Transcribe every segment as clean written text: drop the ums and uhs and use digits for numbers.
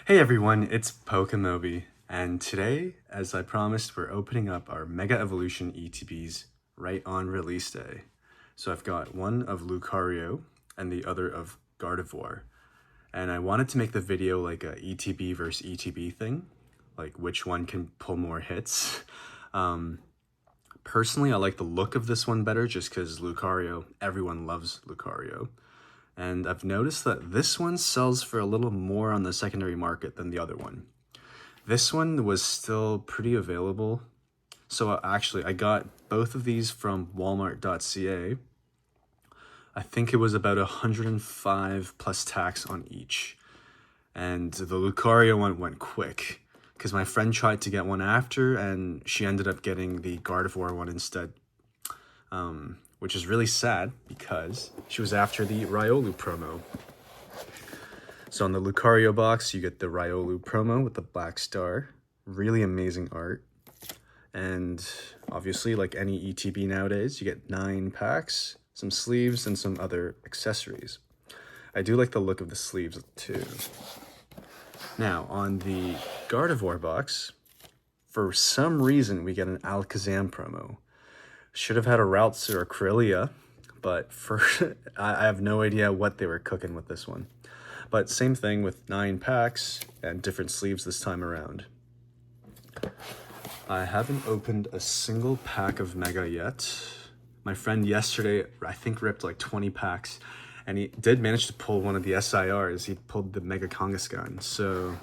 Hey everyone, it's PokeMoby, and today, as I promised, we're opening up our Mega Evolution ETBs right on release day. So I've got one of Lucario and the other of Gardevoir, and I wanted to make the video like a ETB versus ETB thing, like which one can pull more hits. Personally, I like the look of this one better just because Lucario, everyone loves Lucario. And I've noticed that this one sells for a little more on the secondary market than the other one. This one was still pretty available. So actually, I got both of these from walmart.ca. I think it was about 105 plus tax on each. And the Lucario one went quick because my friend tried to get one after and she ended up getting the Gardevoir one instead. Which is really sad because she was after the Riolu promo. So on the Lucario box, you get the Riolu promo with the black star. Really amazing art. And obviously, like any ETB nowadays, you get 9 packs, some sleeves, and some other accessories. I do like the look of the sleeves too. Now, on the Gardevoir box, for some reason, we get an Alakazam promo. Should have had a Ralts or a Corellia, but I have no idea what they were cooking with this one. But same thing with 9 packs and different sleeves this time around. I haven't opened a single pack of Mega yet. My friend yesterday, I think, ripped like 20 packs, and he did manage to pull one of the SIRs. He pulled the Mega Kangaskhan, so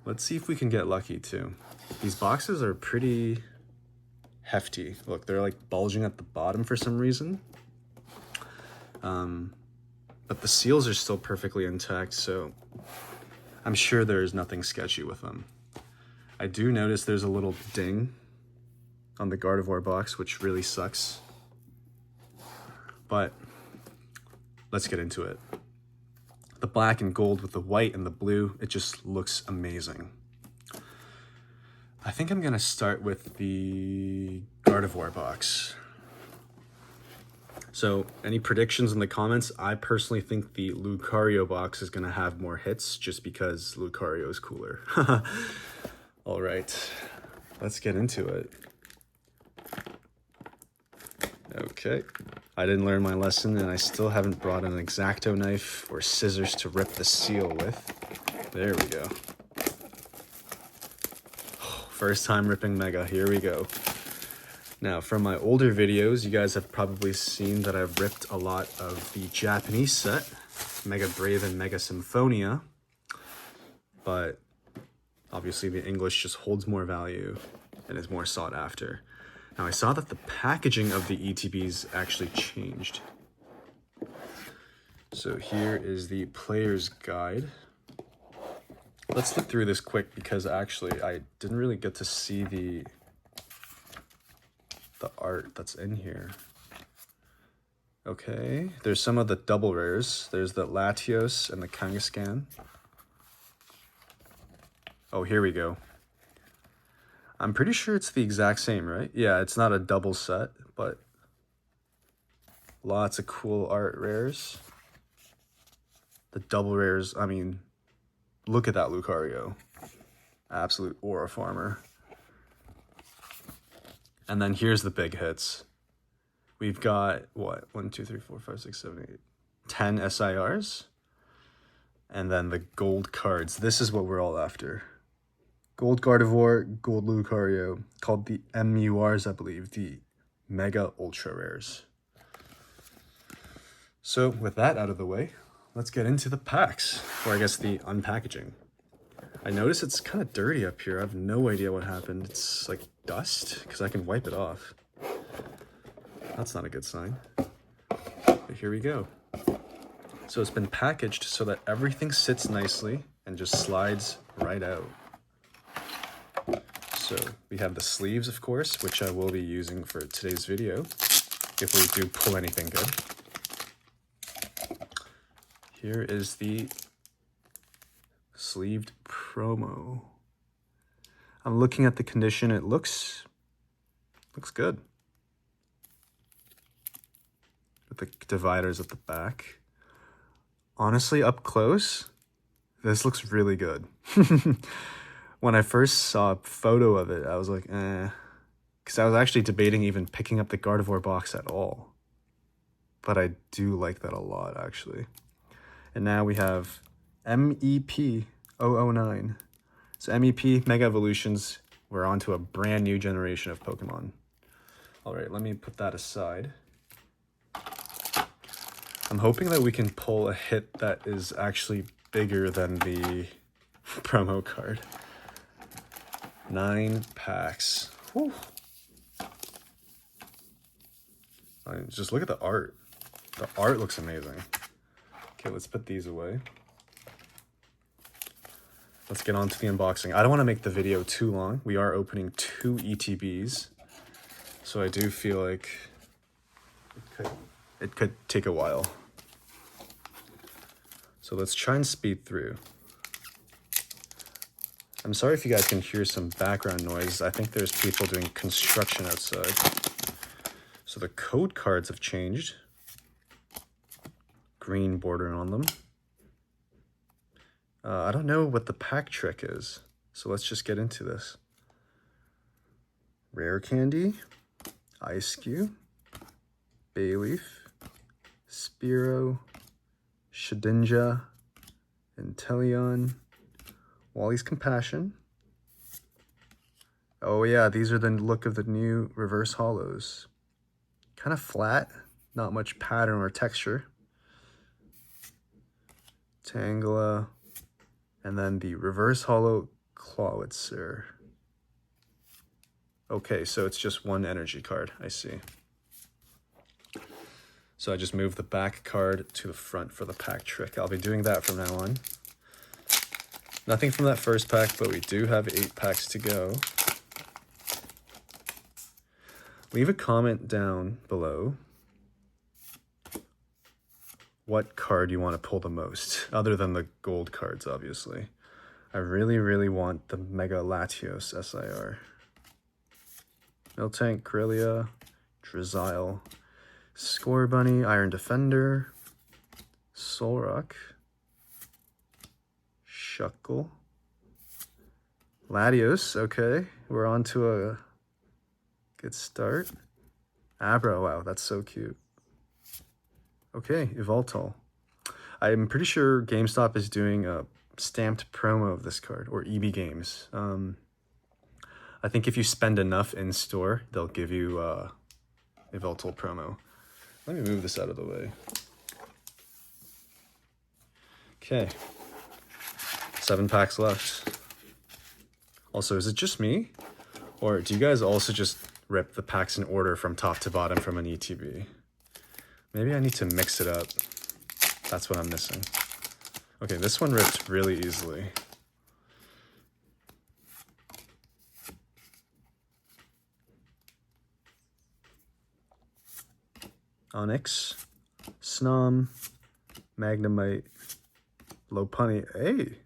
let's see if we can get lucky too. These boxes are pretty hefty. Look, they're like bulging at the bottom for some reason. But the seals are still perfectly intact, so I'm sure there's nothing sketchy with them. I do notice there's a little ding on the Gardevoir box, which really sucks. But let's get into it. The black and gold with the white and the blue, it just looks amazing. I think I'm gonna start with the Gardevoir box. So any predictions in the comments? I personally think the Lucario box is gonna have more hits just because Lucario is cooler. All right, let's get into it. Okay, I didn't learn my lesson and I still haven't brought an X-Acto knife or scissors to rip the seal with. There we go. First time ripping Mega, here we go. Now, from my older videos, you guys have probably seen that I've ripped a lot of the Japanese set, Mega Brave and Mega Symphonia, but obviously the English just holds more value and is more sought after. Now, I saw that the packaging of the ETBs actually changed. So here is the player's guide. Let's look through this quick because actually I didn't really get to see the art that's in here. Okay, there's some of the double rares. There's the Latios and the Kangaskhan. Oh, here we go. I'm pretty sure it's the exact same, right? Yeah, it's not a double set, but lots of cool art rares. The double rares, I mean, look at that Lucario. Absolute aura farmer. And then here's the big hits. We've got, what, 1, 2, 3, 4, 5, 6, 7, 8, 10 SIRs. And then the gold cards. This is what we're all after. Gold Gardevoir, gold Lucario, called the MURs, I believe, the Mega Ultra Rares. So with that out of the way, let's get into the packs, or I guess the unpackaging. I notice it's kind of dirty up here. I have no idea what happened. It's like dust, because I can wipe it off. That's not a good sign. But here we go. So it's been packaged so that everything sits nicely and just slides right out. So we have the sleeves, of course, which I will be using for today's video, if we do pull anything good. Here is the sleeved promo. I'm looking at the condition. It looks good. With the dividers at the back. Honestly, up close, This looks really good. When I first saw a photo of it, I was like, eh. Because I was actually debating even picking up the Gardevoir box at all. But I do like that a lot, actually. And now we have MEP009. So MEP, Mega Evolutions, we're on to a brand new generation of Pokemon. All right, let me put that aside. I'm hoping that we can pull a hit that is actually bigger than the promo card. 9 packs. Whew. Just look at the art. The art looks amazing. Okay, let's put these away. Let's get on to the unboxing. I don't want to make the video too long. We are opening 2 ETBs. So I do feel like it could take a while. So let's try and speed through. I'm sorry if you guys can hear some background noise. I think there's people doing construction outside. So the code cards have changed. Green border on them. I don't know what the pack trick is, so let's just get into this. Rare Candy, Ice Cube, Bayleaf, Spearow, Shedinja, Inteleon, Wally's Compassion. Oh yeah, these are the look of the new reverse hollows. Kind of flat, not much pattern or texture. Tangela, and then the reverse hollow Clawitzer. Okay, so it's just one energy card, I see. So I just moved the back card to the front for the pack trick. I'll be doing that from now on. Nothing from that first pack, but we do have 8 packs to go. Leave a comment down below what card you want to pull the most, other than the gold cards, obviously. I really, really want the Mega Latios SIR. Miltank, Corellia, Drizzile, Scorbunny, Iron Defender, Solrock, Shuckle, Latios, okay. We're on to a good start. Abra, wow, that's so cute. Okay, Evoltol. I'm pretty sure GameStop is doing a stamped promo of this card, or EB Games. I think if you spend enough in store, they'll give you Evoltol promo. Let me move this out of the way. Okay. 7 packs left. Also, is it just me? Or do you guys also just rip the packs in order from top to bottom from an ETB? Maybe I need to mix it up. That's what I'm missing. Okay, this one ripped really easily. Onyx, Snom, Magnemite, Lopunny. Hey,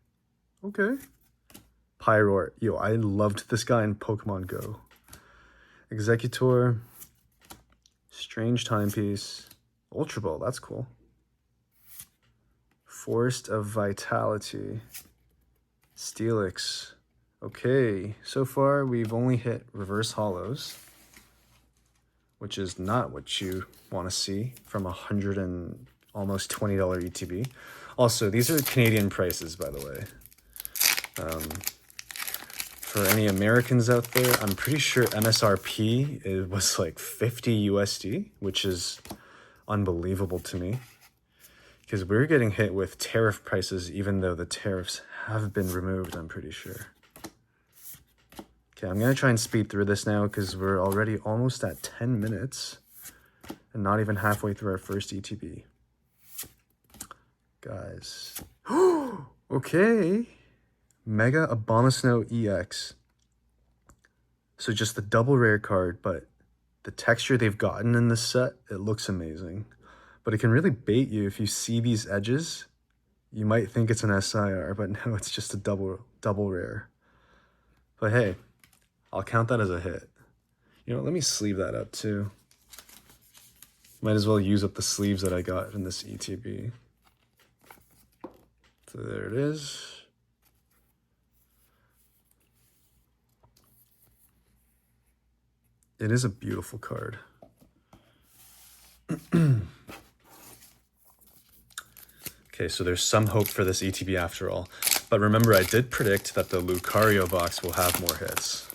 okay. Pyroar. Yo, I loved this guy in Pokemon Go. Executor, Strange Timepiece, Ultra Ball, that's cool. Forest of Vitality, Steelix. Okay, so far we've only hit reverse hollows, which is not what you want to see from $100 and almost $20 ETB. Also, these are Canadian prices, by the way. For any Americans out there, I'm pretty sure MSRP it was like 50 USD, which is unbelievable to me. Because we're getting hit with tariff prices, even though the tariffs have been removed, I'm pretty sure. Okay, I'm going to try and speed through this now because we're already almost at 10 minutes and not even halfway through our first ETB. Guys. Okay. Mega Abomasnow EX. So just the double rare card, but the texture they've gotten in this set, it looks amazing. But it can really bait you if you see these edges. You might think it's an SIR, but no, it's just a double rare. But hey, I'll count that as a hit. You know, let me sleeve that up too. Might as well use up the sleeves that I got in this ETB. So there it is. It is a beautiful card. Okay, so there's some hope for this ETB after all. But remember, I did predict that the Lucario box will have more hits.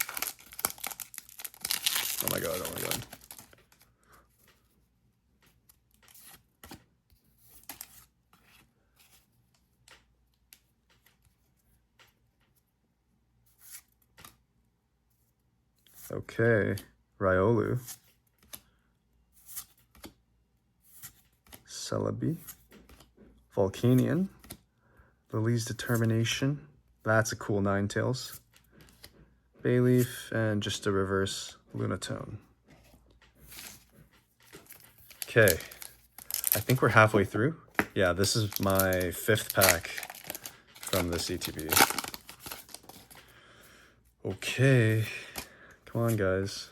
Oh my god, oh my god. Okay, Riolu. Celebi. Volcanion. Lily's Determination. That's a cool Ninetales. Bayleaf, and just a reverse Lunatone. Okay, I think we're halfway through. Yeah, this is my 5th pack from this ETB. Okay, come on guys.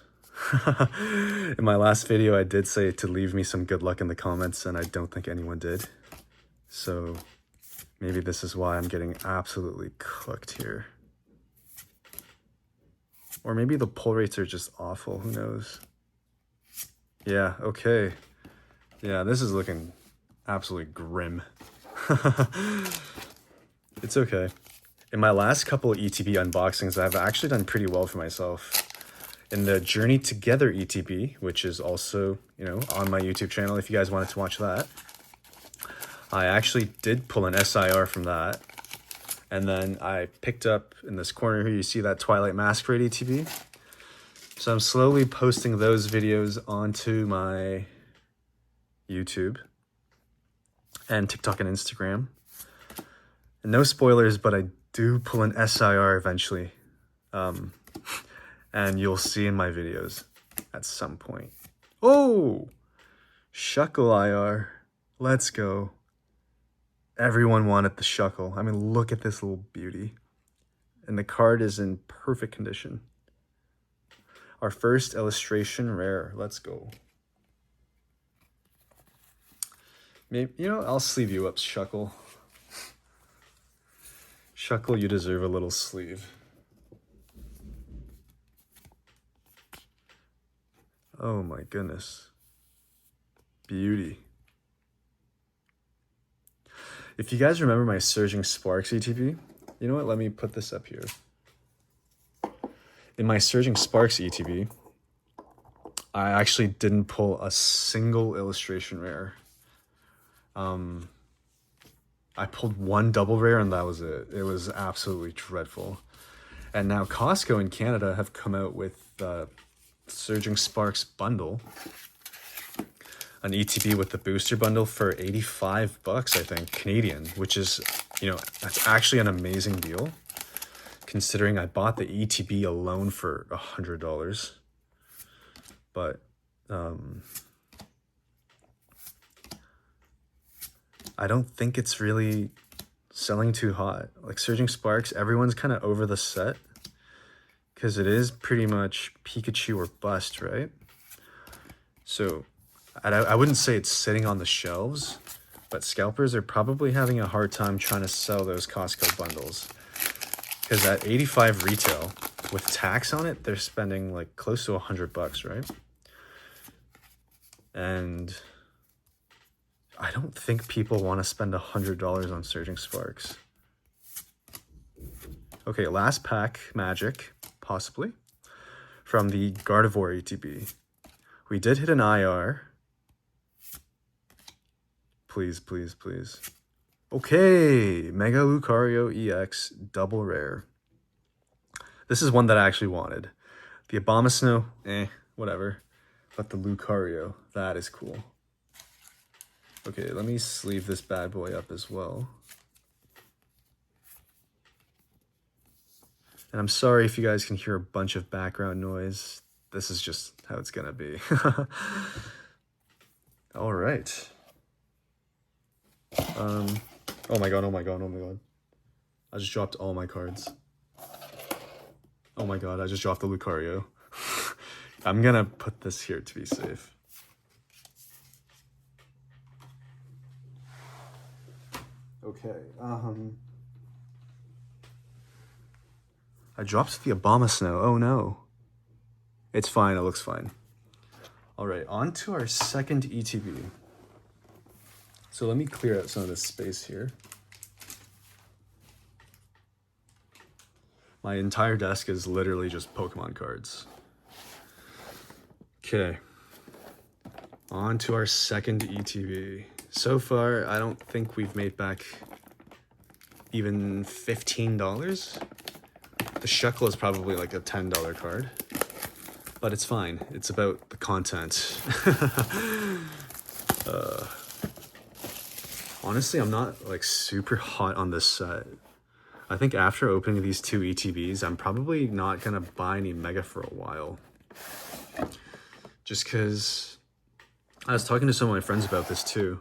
In my last video, I did say to leave me some good luck in the comments, and I don't think anyone did. So maybe this is why I'm getting absolutely cooked here. Or maybe the pull rates are just awful, who knows? Yeah, okay. Yeah, this is looking absolutely grim. It's okay. In my last couple of ETB unboxings, I've actually done pretty well for myself. In the Journey Together ETB, which is also, you know, on my YouTube channel if you guys wanted to watch that, I actually did pull an SIR from that. And then I picked up in this corner here, you see that Twilight Masquerade ETB. So I'm slowly posting those videos onto my YouTube and TikTok and Instagram. And no spoilers, but I do pull an SIR eventually. And you'll see in my videos at some point. Oh! Shuckle IR. Let's go. Everyone wanted the Shuckle. I mean, look at this little beauty. And the card is in perfect condition. Our first illustration rare. Let's go. Maybe, you know, I'll sleeve you up, Shuckle. Shuckle, you deserve a little sleeve. Oh my goodness. Beauty. If you guys remember my Surging Sparks ETB, you know what? Let me put this up here. In my Surging Sparks ETB, I actually didn't pull a single illustration rare. I pulled one double rare and that was it. It was absolutely dreadful. And now Costco in Canada have come out with the Surging Sparks bundle. An ETB with the booster bundle for 85 bucks, I think, Canadian, which is, you know, that's actually an amazing deal considering I bought the ETB alone for $100. But I don't think it's really selling too hot. Like Surging Sparks, everyone's kind of over the set because it is pretty much Pikachu or bust, right? So I wouldn't say it's sitting on the shelves, but scalpers are probably having a hard time trying to sell those Costco bundles. Because at 85 retail, with tax on it, they're spending like close to 100 bucks, right? And I don't think people want to spend $100 on Surging Sparks. Okay, last pack, Magic, possibly, from the Gardevoir ETB. We did hit an IR. Please, please, please. Okay, Mega Lucario EX double rare. This is one that I actually wanted. The Abomasnow, whatever. But the Lucario, that is cool. Okay, let me sleeve this bad boy up as well. And I'm sorry if you guys can hear a bunch of background noise. This is just how it's gonna be. All right. Oh my god, oh my god, oh my god. I just dropped all my cards. Oh my god, I just dropped the Lucario. I'm gonna put this here to be safe. Okay, I dropped the Obama Snow. Oh no. It's fine, it looks fine. All right, on to our second ETB. So let me clear out some of this space here. My entire desk is literally just Pokemon cards. Okay, on to our second ETB. So far, I don't think we've made back even $15. The shekel is probably like a $10 card, but it's fine. It's about the content. Honestly, I'm not like super hot on this set. I think after opening these two ETBs, I'm probably not gonna buy any Mega for a while. Just because I was talking to some of my friends about this too.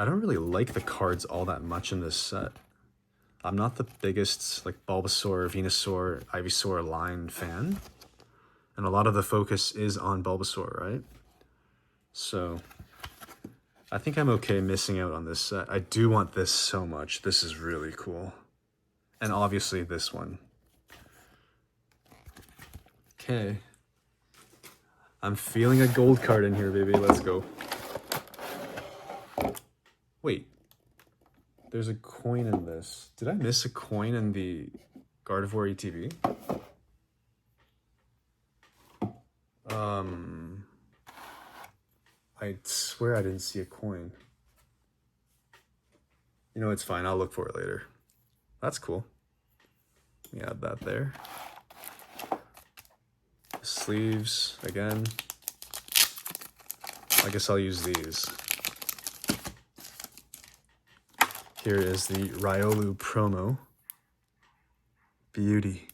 I don't really like the cards all that much in this set. I'm not the biggest like Bulbasaur, Venusaur, Ivysaur line fan. And a lot of the focus is on Bulbasaur, right? So I think I'm okay missing out on this set. I do want this so much. This is really cool. And obviously this one. Okay. I'm feeling a gold card in here, baby. Let's go. Wait. There's a coin in this. Did I miss a coin in the Gardevoir ETB? I swear I didn't see a coin. You know, it's fine. I'll look for it later. That's cool. Let me add that there. Sleeves, again. I guess I'll use these. Here is the Riolu promo. Beauty.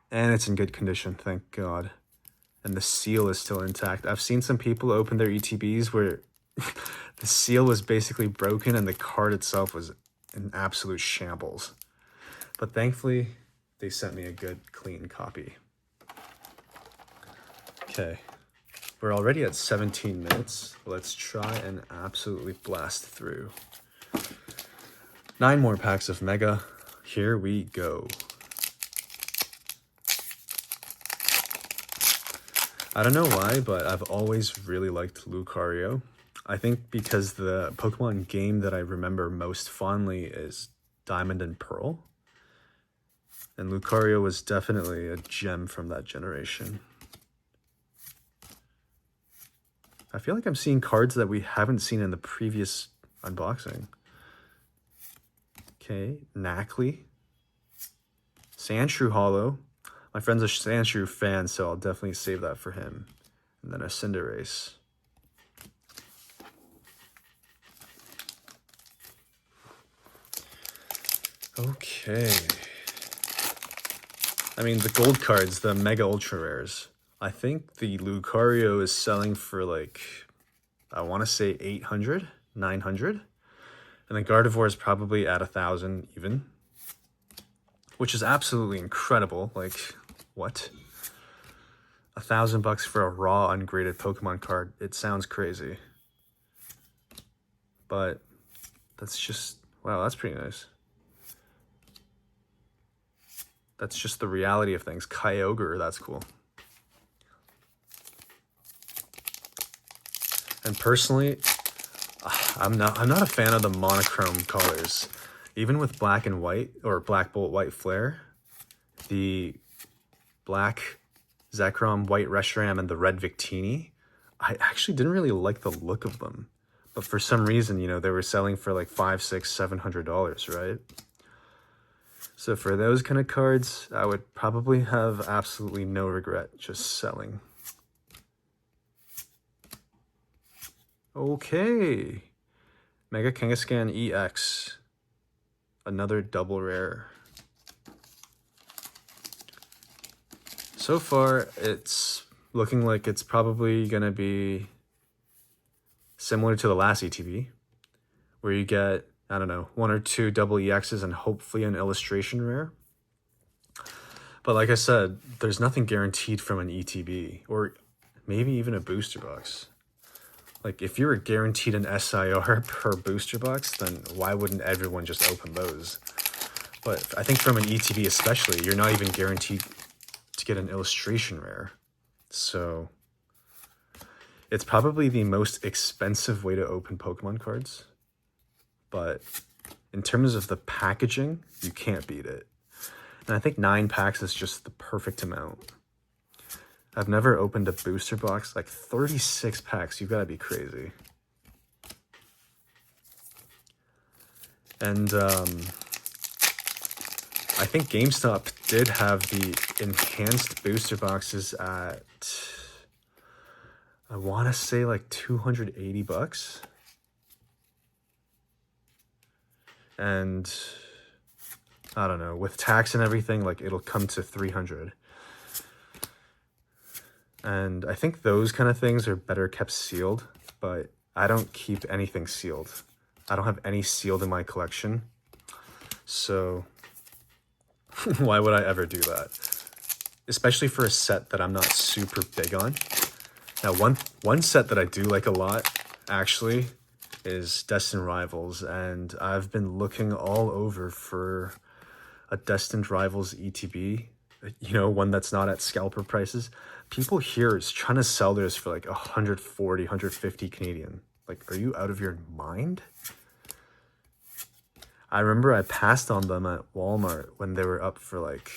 And it's in good condition, thank God. And the seal is still intact. I've seen some people open their ETBs where the seal was basically broken and the card itself was in absolute shambles. But thankfully, they sent me a good, clean copy. Okay, we're already at 17 minutes. Let's try and absolutely blast through. 9 more packs of Mega. Here we go. I don't know why, but I've always really liked Lucario. I think because the Pokemon game that I remember most fondly is Diamond and Pearl. And Lucario was definitely a gem from that generation. I feel like I'm seeing cards that we haven't seen in the previous unboxing. Okay, Knackley. Sandshrew Hollow. My friend's a Sandshrew fan, so I'll definitely save that for him. And then a Cinderace. Okay. I mean, the gold cards, the Mega Ultra Rares. I think the Lucario is selling for like, I want to say 800, 900. And the Gardevoir is probably at 1,000 even. Which is absolutely incredible. Like, what? $1,000 for a raw ungraded Pokemon card. It sounds crazy. But that's just, wow, that's pretty nice. That's just the reality of things. Kyogre, that's cool. And personally, I'm not a fan of the monochrome colors. Even with black and white, or Black Bolt White Flare, the black Zekrom, white Reshiram, and the red Victini, I actually didn't really like the look of them. But for some reason, you know, they were selling for like $500, $600, $700, right? So for those kind of cards, I would probably have absolutely no regret just selling. Okay. Mega Kangaskhan EX. Another double rare. So far, it's looking like it's probably going to be similar to the last ETB, where you get, I don't know, 1 or 2 double EXs and hopefully an illustration rare. But like I said, there's nothing guaranteed from an ETB, or maybe even a booster box. Like, if you were guaranteed an SIR per booster box, then why wouldn't everyone just open those? But I think from an ETB especially, you're not even guaranteed to get an illustration rare. So it's probably the most expensive way to open Pokemon cards. But in terms of the packaging, you can't beat it. And I think 9 packs is just the perfect amount. I've never opened a booster box, like 36 packs, you've got to be crazy. And I think GameStop did have the enhanced booster boxes at, I want to say like 280 bucks. And I don't know, with tax and everything, like it'll come to 300. And I think those kind of things are better kept sealed, but I don't keep anything sealed. I don't have any sealed in my collection. So why would I ever do that? Especially for a set that I'm not super big on. Now, one set that I do like a lot, actually, is Destined Rivals. And I've been looking all over for a Destined Rivals ETB. You know, one that's not at scalper prices. People here is trying to sell theirs for like 140, 150 Canadian. Like, are you out of your mind? I remember I passed on them at Walmart when they were up for like,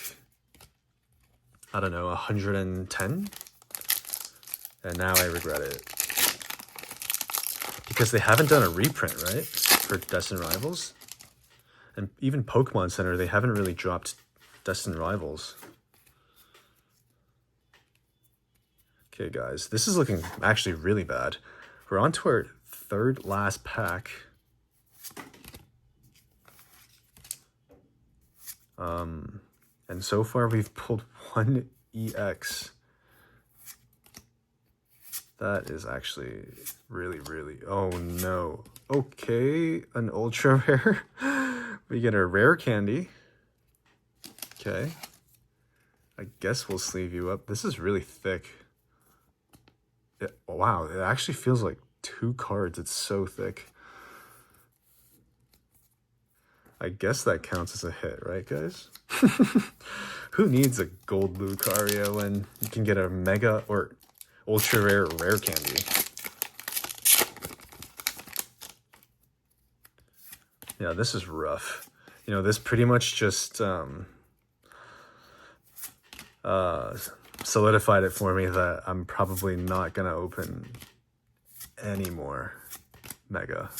I don't know, 110. And now I regret it. Because they haven't done a reprint, right? For Destined Rivals. And even Pokemon Center, they haven't really dropped Destined Rivals. Okay, guys, this is looking actually really bad. We're on to our third last pack. And so far we've pulled 1 EX. That is actually really, really, oh no. Okay, an ultra rare. We get a rare candy. Okay. I guess we'll sleeve you up. This is really thick. Wow, it actually feels like 2 cards. It's so thick. I guess that counts as a hit, right, guys? Who needs a gold Lucario when you can get a mega or ultra rare candy? Yeah, this is rough. You know, this pretty much just solidified it for me that I'm probably not gonna open any more mega.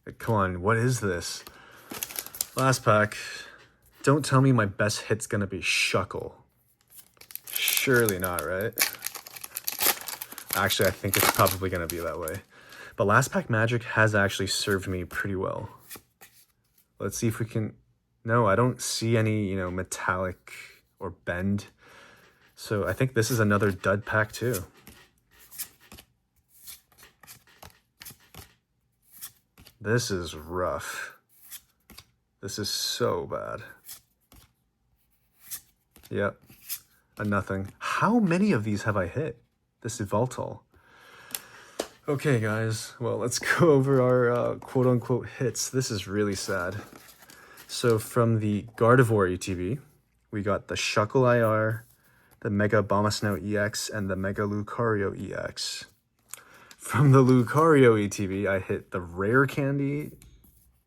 Like, come on, what is this? Last pack. Don't tell me my best hit's gonna be Shuckle. Surely not, right? Actually, I think it's probably gonna be that way. But last pack magic has actually served me pretty well. Let's see if we can... No, I don't see any, you know, metallic or bend. So I think this is another dud pack too. This is rough. This is so bad. Yep, a nothing. How many of these have I hit? This Yveltal. Okay, guys, well, let's go over our quote-unquote hits. This is really sad. So from the Gardevoir ETB, we got the Shuckle IR, the Mega Abomasnow EX, and the Mega Lucario EX. From the Lucario ETB, I hit the Rare Candy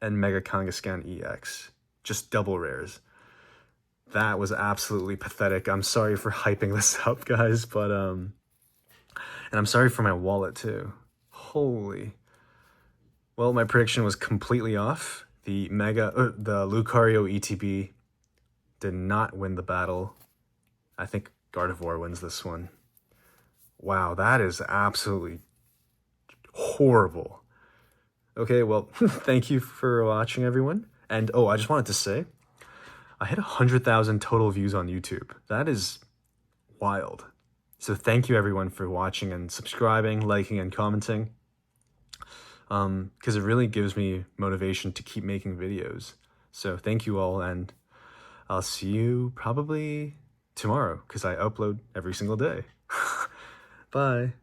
and Mega Kangaskhan EX. Just double rares. That was absolutely pathetic. I'm sorry for hyping this up, guys, but and I'm sorry for my wallet too. Holy. Well, my prediction was completely off. The Lucario ETB did not win the battle. I think Gardevoir wins this one. Wow, that is absolutely horrible. Okay, well, thank you for watching, everyone. And oh, I just wanted to say, I hit 100,000 total views on YouTube. That is wild. So thank you, everyone, for watching and subscribing, liking, and commenting. Because it really gives me motivation to keep making videos. So thank you all, and I'll see you probably tomorrow, because I upload every single day. Bye.